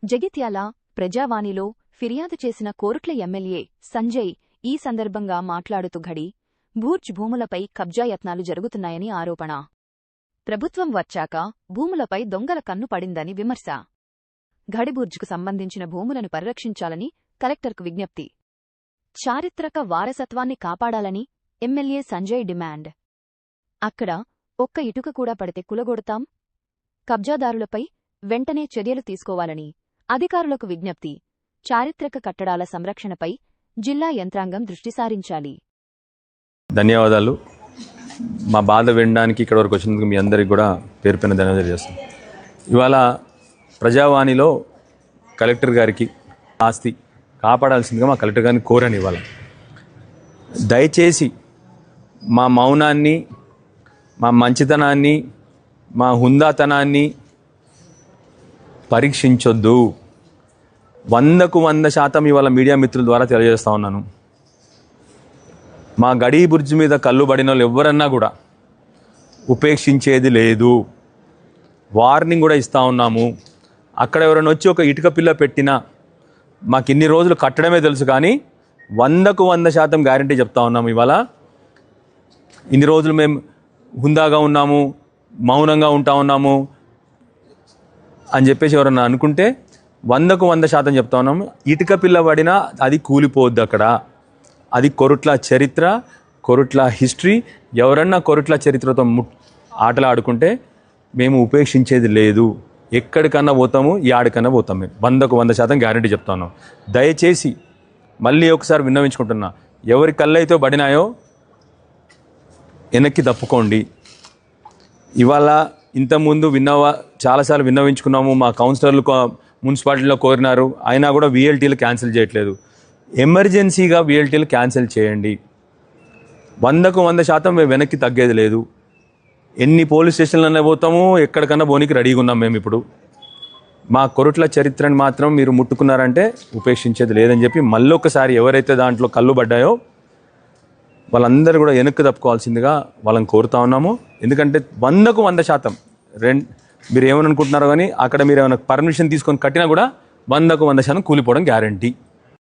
జగిత్యాల ప్రజావాణిలో ఫిర్యాదు చేసిన కోరుట్ల ఎమ్మెల్యే సంజయ్ ఈ సందర్భంగా మాట్లాడుతూ బూర్జ్ భూములపై కబ్జా యత్నాలు జరుగుతున్నాయని ఆరోపణ. ప్రభుత్వం వచ్చాక భూములపై దొంగల కన్ను పడిందని విమర్శ. ఘడిబుర్జ్కు సంబంధించిన భూములను పరిరక్షించాలని కలెక్టర్కు విజ్ఞప్తి. చారిత్రక వారసత్వాన్ని కాపాడాలని ఎమ్మెల్యే సంజయ్ డిమాండ్. అక్కడ ఒక్క ఇటుక కూడా పడితే కులగొడతాం. కబ్జాదారులపై వెంటనే చర్యలు తీసుకోవాలని అధికారులకు విజ్ఞప్తి. చారిత్రక కట్టడాల సంరక్షణపై జిల్లా యంత్రాంగం దృష్టి సారించాలి. ధన్యవాదాలు. మా బాధ వినడానికి ఇక్కడ వరకు వచ్చినందుకు మీ అందరికీ కూడా పేరు పైన ధన్యవాదాలు చేస్తాం. ఇవాళ ప్రజావాణిలో కలెక్టర్ గారికి ఆస్తి కాపాడాల్సిందిగా మా కలెక్టర్ గారిని కోరాను. ఇవాళ దయచేసి మా మౌనాన్ని, మా మంచితనాన్ని, మా హుందాతనాన్ని పరీక్షించొద్దు. 100కు 100% ఇవాళ మీడియా మిత్రుల ద్వారా తెలియజేస్తా ఉన్నాను. మా గడీ బుర్జ్ మీద కళ్ళు పడిన వాళ్ళు ఎవరన్నా కూడా ఉపేక్షించేది లేదు. వార్నింగ్ కూడా ఇస్తూ ఉన్నాము. అక్కడ ఎవరైనా వచ్చి ఒక ఇటుక పిల్ల పెట్టినా మాకు ఇన్ని రోజులు కట్టడమే తెలుసు, కానీ 100కు 100% గ్యారంటీ చెప్తా ఉన్నాము. ఇవాళ ఇన్ని రోజులు మేము హుందాగా ఉన్నాము, మౌనంగా ఉంటా ఉన్నాము అని చెప్పేసి ఎవరన్నా అనుకుంటే 100కు 100% చెప్తా ఉన్నాము. ఇటుక పిల్ల పడినా అది కూలిపోద్ది. అక్కడ అది కొరుట్ల చరిత్ర, కొరుట్ల హిస్టరీ. ఎవరన్నా కొరుట్ల చరిత్రతో ఆటలు ఆడుకుంటే మేము ఉపేక్షించేది లేదు. ఎక్కడికన్నా పోతాము, యాడికన్నా పోతాం. మేము 100కు 100% గ్యారంటీ చెప్తా ఉన్నాం. దయచేసి మళ్ళీ ఒకసారి విన్నవించుకుంటున్నా, ఎవరి కళ్ళైతే పడినాయో వెనక్కి తప్పుకోండి. ఇవాళ ఇంతకుముందు చాలాసార్లు విన్నవించుకున్నాము. మా కౌన్సిలర్లు మున్సిపాలిటీలో కోరినారు, అయినా కూడా VLTలు క్యాన్సిల్ చేయట్లేదు. ఎమర్జెన్సీగా VLTలు క్యాన్సిల్ చేయండి. 100కు 100% మేము వెనక్కి తగ్గేది లేదు. ఎన్ని పోలీస్ స్టేషన్లన్నా పోతాము, ఎక్కడికన్నా పోనీకి రెడీగా ఉన్నాం మేము. ఇప్పుడు మా కొరుట్ల చరిత్రని మాత్రం మీరు ముట్టుకున్నారంటే ఉపేక్షించేది లేదని చెప్పి మళ్ళీ ఒకసారి ఎవరైతే దాంట్లో కళ్ళు పడ్డాయో వాళ్ళందరూ కూడా వెనక్కి తప్పుకోవాల్సిందిగా వాళ్ళని కోరుతా ఉన్నాము. ఎందుకంటే 100కు 100% మీరు ఏమని అనుకుంటున్నారో కానీ అక్కడ మీరు ఏమైనా పర్మిషన్ తీసుకొని కట్టినా కూడా 100కు 100% కూలిపోవడం గ్యారంటీ.